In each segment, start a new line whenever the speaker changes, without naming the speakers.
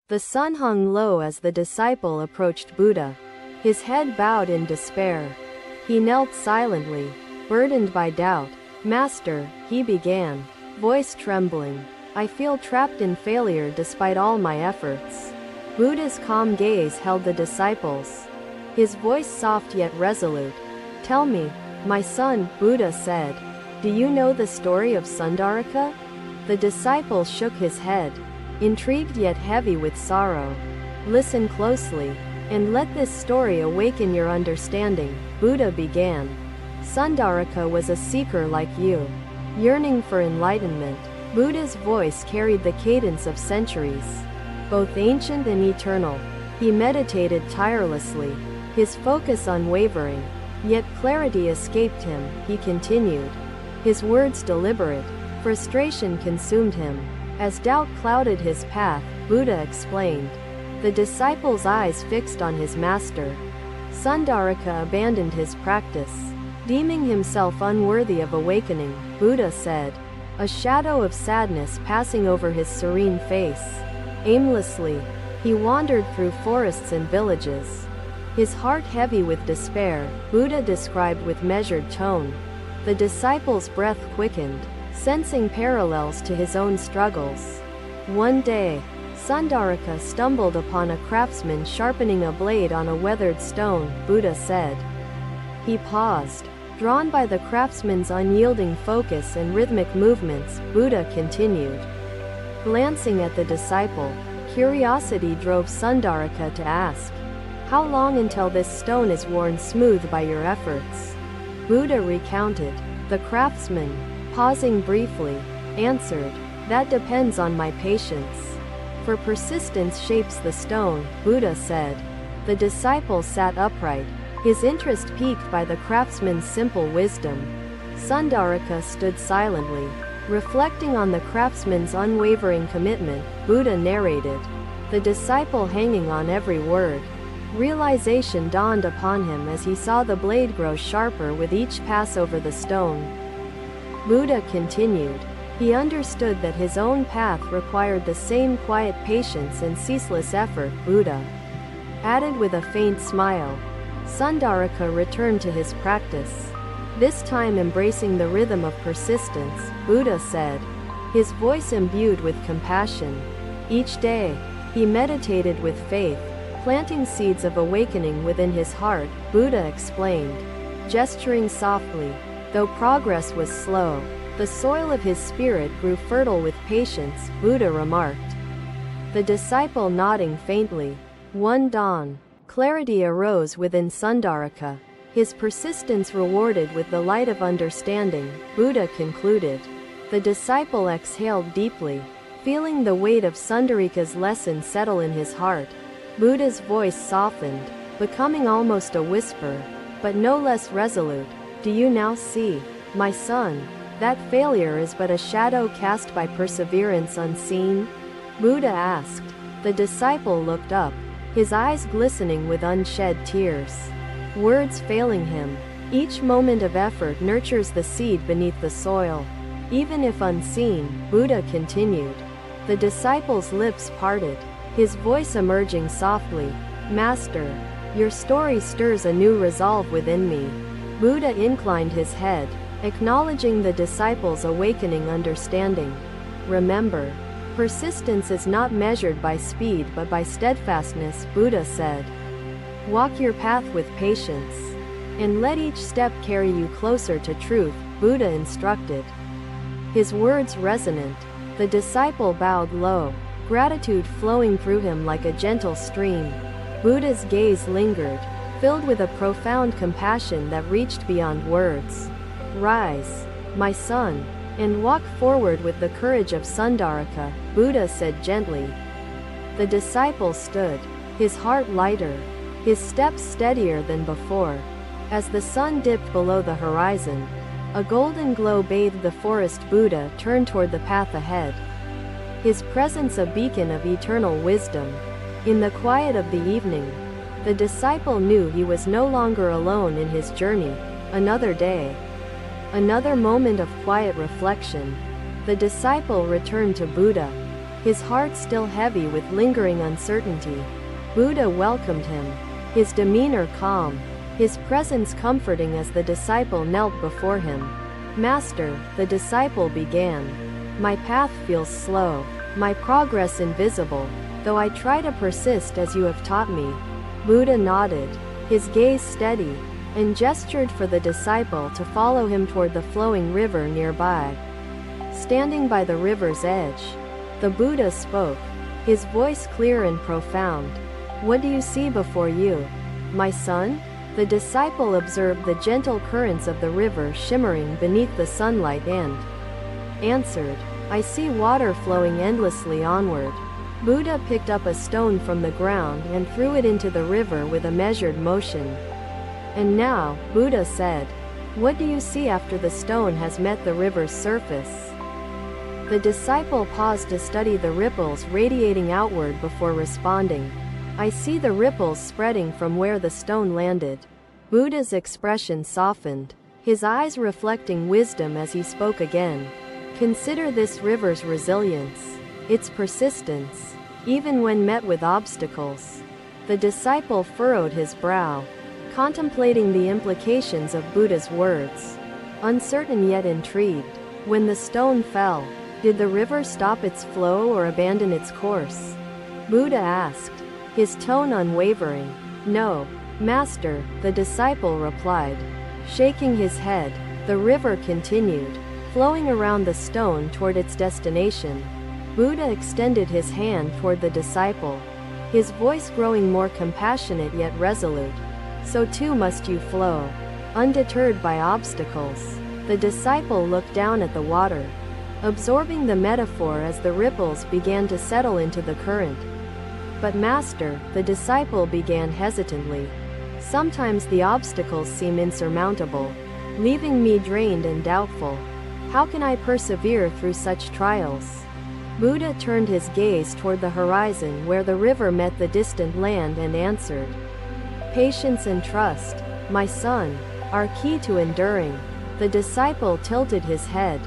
The sun hung low as the disciple approached Buddha. His head bowed in despair. He knelt silently, burdened by doubt. "Master," he began, voice trembling, "I feel trapped in failure despite all my efforts." Buddha's calm gaze held the disciples. His voice soft yet resolute. "Tell me, my son," Buddha said, "do you know the story of Sundarika?" The disciple shook his head, intrigued yet heavy with sorrow. "Listen closely, and let this story awaken your understanding," Buddha began. "Sundarika was a seeker like you, yearning for enlightenment." Buddha's voice carried the cadence of centuries, both ancient and eternal. He meditated tirelessly, his focus unwavering, yet clarity escaped him. He continued, his words deliberate. Frustration consumed him. As doubt clouded his path, Buddha explained. The disciple's eyes fixed on his master. Sundarika abandoned his practice, deeming himself unworthy of awakening. Buddha said, a shadow of sadness passing over his serene face. Aimlessly, he wandered through forests and villages, his heart heavy with despair. Buddha described with measured tone. The disciple's breath quickened, sensing parallels to his own struggles. One day, Sundarika stumbled upon a craftsman sharpening a blade on a weathered stone. Buddha said. He paused, drawn by the craftsman's unyielding focus and rhythmic movements. Buddha continued. Glancing at the disciple, curiosity drove Sundarika to ask, "How long until this stone is worn smooth by your efforts?" Buddha recounted. The craftsman, pausing briefly, answered, "That depends on my patience. For persistence shapes the stone," Buddha said. The disciple sat upright, his interest piqued by the craftsman's simple wisdom. Sundarika stood silently, reflecting on the craftsman's unwavering commitment. Buddha narrated, the disciple hanging on every word. Realization dawned upon him as he saw the blade grow sharper with each pass over the stone. Buddha continued. He understood that his own path required the same quiet patience and ceaseless effort. Buddha added with a faint smile. Sundarika returned to his practice, this time embracing the rhythm of persistence. Buddha said, his voice imbued with compassion. Each day, he meditated with faith, planting seeds of awakening within his heart. Buddha explained, gesturing softly. Though progress was slow, the soil of his spirit grew fertile with patience. Buddha remarked. The disciple nodding faintly. One dawn, clarity arose within Sundarika, his persistence rewarded with the light of understanding. Buddha concluded. The disciple exhaled deeply, feeling the weight of Sundarika's lesson settle in his heart. Buddha's voice softened, becoming almost a whisper, but no less resolute. Do you now see, my son, that failure is but a shadow cast by perseverance unseen? Buddha asked. The disciple looked up, his eyes glistening with unshed tears. Words failing him, each moment of effort nurtures the seed beneath the soil. Even if unseen, Buddha continued. The disciple's lips parted, his voice emerging softly. Master, your story stirs a new resolve within me. Buddha inclined his head, acknowledging the disciple's awakening understanding. Remember, persistence is not measured by speed but by steadfastness. Buddha said. Walk your path with patience, and let each step carry you closer to truth. Buddha instructed. His words resonant. The disciple bowed low, gratitude flowing through him like a gentle stream. Buddha's gaze lingered, filled with a profound compassion that reached beyond words. Rise, my son, and walk forward with the courage of Sundarika, Buddha said gently. The disciple stood, his heart lighter, his steps steadier than before. As the sun dipped below the horizon, a golden glow bathed the forest. Buddha turned toward the path ahead, his presence a beacon of eternal wisdom. In the quiet of the evening, the disciple knew he was no longer alone in his journey. Another day, another moment of quiet reflection. The disciple returned to Buddha, his heart still heavy with lingering uncertainty. Buddha welcomed him, his demeanor calm, his presence comforting as the disciple knelt before him. Master, the disciple began. My path feels slow, my progress invisible, though I try to persist as you have taught me. Buddha nodded, his gaze steady, and gestured for the disciple to follow him toward the flowing river nearby. Standing by the river's edge, the Buddha spoke, his voice clear and profound. What do you see before you, my son? The disciple observed the gentle currents of the river shimmering beneath the sunlight and answered, I see water flowing endlessly onward. Buddha picked up a stone from the ground and threw it into the river with a measured motion. And now, Buddha said, what do you see after the stone has met the river's surface? The disciple paused to study the ripples radiating outward before responding. I see the ripples spreading from where the stone landed. Buddha's expression softened, his eyes reflecting wisdom as he spoke again. Consider this river's resilience, its persistence, even when met with obstacles. The disciple furrowed his brow, contemplating the implications of Buddha's words. Uncertain yet intrigued, when the stone fell, did the river stop its flow or abandon its course? Buddha asked, his tone unwavering. No, Master, the disciple replied. Shaking his head, the river continued, flowing around the stone toward its destination. Buddha extended his hand toward the disciple, his voice growing more compassionate yet resolute. So too must you flow, undeterred by obstacles. The disciple looked down at the water, absorbing the metaphor as the ripples began to settle into the current. But Master, the disciple began hesitantly. Sometimes the obstacles seem insurmountable, leaving me drained and doubtful. How can I persevere through such trials? Buddha turned his gaze toward the horizon where the river met the distant land and answered. Patience and trust, my son, are key to enduring. The disciple tilted his head,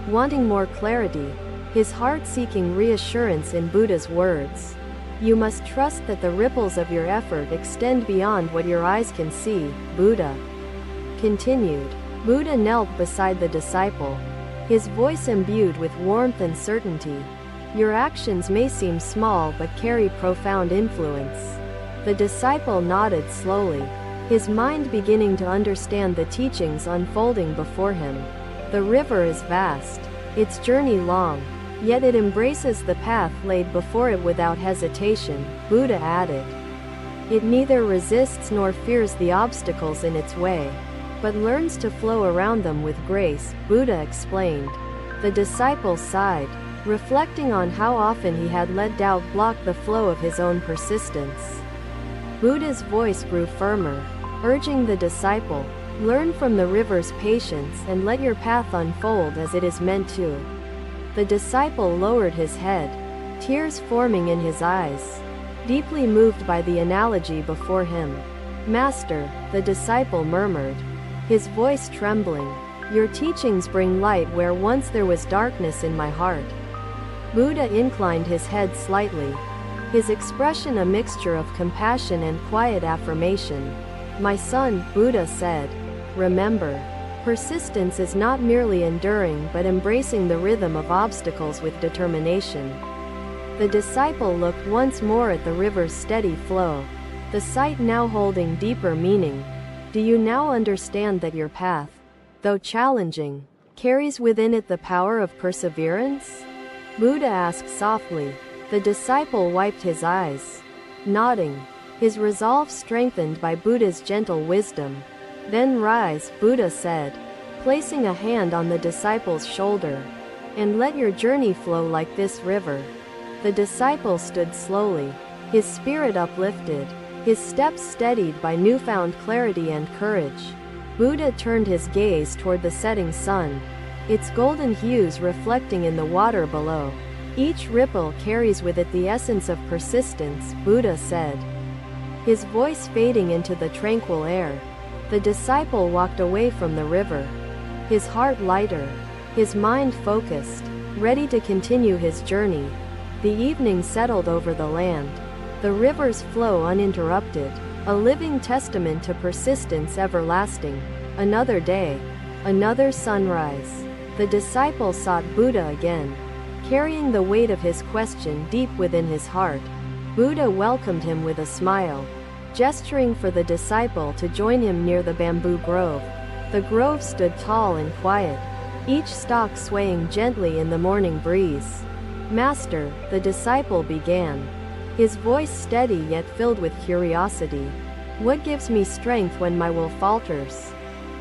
wanting more clarity, his heart seeking reassurance in Buddha's words. You must trust that the ripples of your effort extend beyond what your eyes can see, Buddha continued. Buddha knelt beside the disciple, his voice imbued with warmth and certainty. Your actions may seem small but carry profound influence. The disciple nodded slowly, his mind beginning to understand the teachings unfolding before him. The river is vast, its journey long, yet it embraces the path laid before it without hesitation, Buddha added. It neither resists nor fears the obstacles in its way, but learns to flow around them with grace, Buddha explained. The disciple sighed, reflecting on how often he had let doubt block the flow of his own persistence. Buddha's voice grew firmer, urging the disciple, learn from the river's patience and let your path unfold as it is meant to. The disciple lowered his head, tears forming in his eyes, deeply moved by the analogy before him. Master, the disciple murmured, his voice trembling, your teachings bring light where once there was darkness in my heart. Buddha inclined his head slightly, his expression a mixture of compassion and quiet affirmation. My son, Buddha said, remember, persistence is not merely enduring but embracing the rhythm of obstacles with determination. The disciple looked once more at the river's steady flow, the sight now holding deeper meaning. Do you now understand that your path, though challenging, carries within it the power of perseverance? Buddha asked softly. The disciple wiped his eyes, nodding, his resolve strengthened by Buddha's gentle wisdom. Then rise, Buddha said, placing a hand on the disciple's shoulder, and let your journey flow like this river. The disciple stood slowly, his spirit uplifted, his steps steadied by newfound clarity and courage. Buddha turned his gaze toward the setting sun, its golden hues reflecting in the water below. Each ripple carries with it the essence of persistence, Buddha said, his voice fading into the tranquil air. The disciple walked away from the river, his heart lighter, his mind focused, ready to continue his journey. The evening settled over the land. The rivers flow uninterrupted, a living testament to persistence everlasting. Another day, another sunrise. The disciple sought Buddha again, carrying the weight of his question deep within his heart. Buddha welcomed him with a smile, gesturing for the disciple to join him near the bamboo grove. The grove stood tall and quiet, each stalk swaying gently in the morning breeze. "Master," the disciple began, his voice steady yet filled with curiosity, "what gives me strength when my will falters?"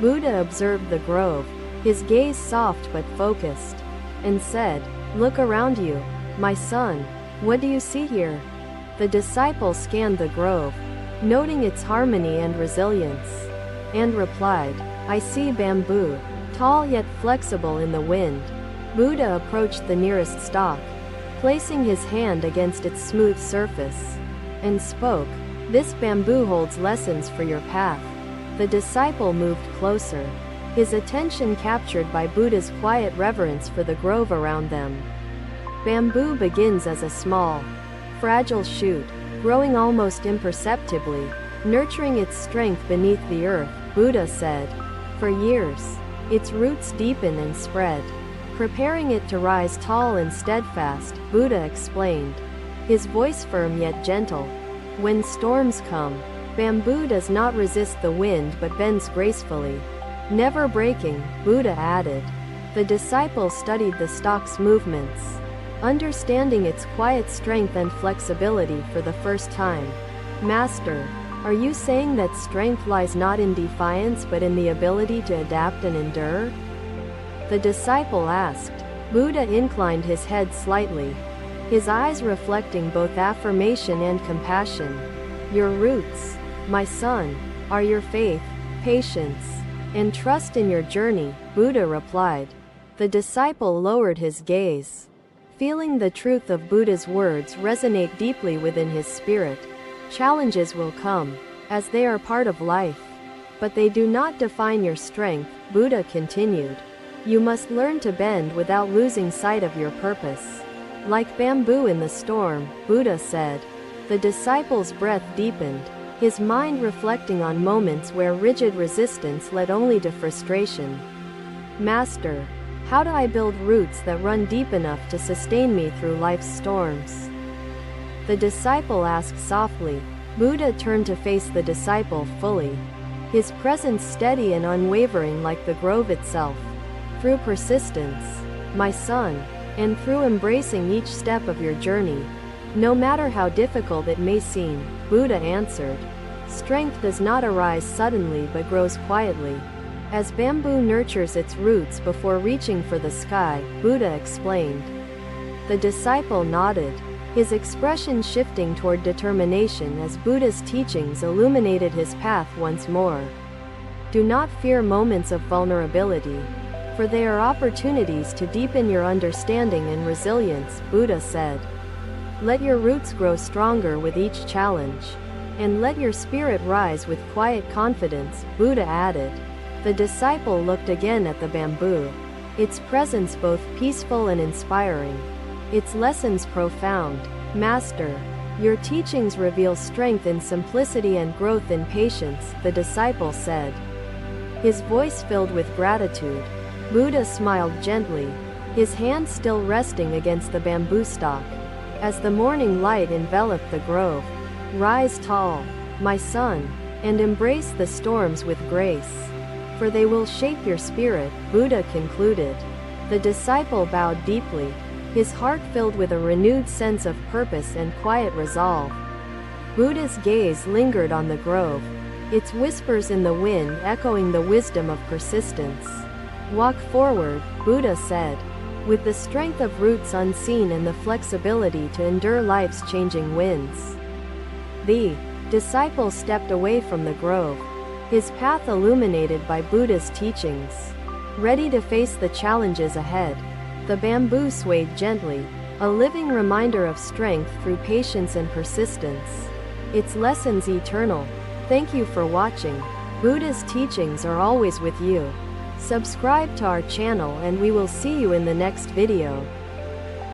Buddha observed the grove, his gaze soft but focused, and said, "Look around you, my son. What do you see here?" The disciple scanned the grove, noting its harmony and resilience, and replied, "I see bamboo, tall yet flexible in the wind." Buddha approached the nearest stalk, placing his hand against its smooth surface, and spoke, "This bamboo holds lessons for your path." The disciple moved closer, his attention captured by Buddha's quiet reverence for the grove around them. Bamboo begins as a small, fragile shoot, growing almost imperceptibly, nurturing its strength beneath the earth, Buddha said. For years, its roots deepen and spread, preparing it to rise tall and steadfast, Buddha explained, his voice firm yet gentle. When storms come, bamboo does not resist the wind but bends gracefully, never breaking, Buddha added. The disciple studied the stalk's movements, understanding its quiet strength and flexibility for the first time. "Master, are you saying that strength lies not in defiance but in the ability to adapt and endure?" the disciple asked. Buddha inclined his head slightly, his eyes reflecting both affirmation and compassion. "Your roots, my son, are your faith, patience, and trust in your journey," Buddha replied. The disciple lowered his gaze, feeling the truth of Buddha's words resonate deeply within his spirit. Challenges will come, as they are part of life, but they do not define your strength, Buddha continued. You must learn to bend without losing sight of your purpose. Like bamboo in the storm, Buddha said. The disciple's breath deepened, his mind reflecting on moments where rigid resistance led only to frustration. "Master, how do I build roots that run deep enough to sustain me through life's storms?" the disciple asked softly. Buddha turned to face the disciple fully, his presence steady and unwavering like the grove itself. "Through persistence, my son, and through embracing each step of your journey, no matter how difficult it may seem," Buddha answered. Strength does not arise suddenly but grows quietly, as bamboo nurtures its roots before reaching for the sky, Buddha explained. The disciple nodded, his expression shifting toward determination as Buddha's teachings illuminated his path once more. Do not fear moments of vulnerability, for they are opportunities to deepen your understanding and resilience, Buddha said. Let your roots grow stronger with each challenge, and let your spirit rise with quiet confidence, Buddha added. The disciple looked again at the bamboo, its presence both peaceful and inspiring, its lessons profound. "Master, your teachings reveal strength in simplicity and growth in patience," the disciple said, his voice filled with gratitude. Buddha smiled gently, his hand still resting against the bamboo stalk. As the morning light enveloped the grove, "Rise tall, my son, and embrace the storms with grace, for they will shape your spirit," Buddha concluded. The disciple bowed deeply, his heart filled with a renewed sense of purpose and quiet resolve. Buddha's gaze lingered on the grove, its whispers in the wind echoing the wisdom of persistence. "Walk forward," Buddha said, with the strength of roots unseen and the flexibility to endure life's changing winds. The disciple stepped away from the grove, his path illuminated by Buddha's teachings. Ready to face the challenges ahead, the bamboo swayed gently, a living reminder of strength through patience and persistence. Its lessons eternal. Thank you for watching. Buddha's teachings are always with you. Subscribe to our channel and we will see you in the next video.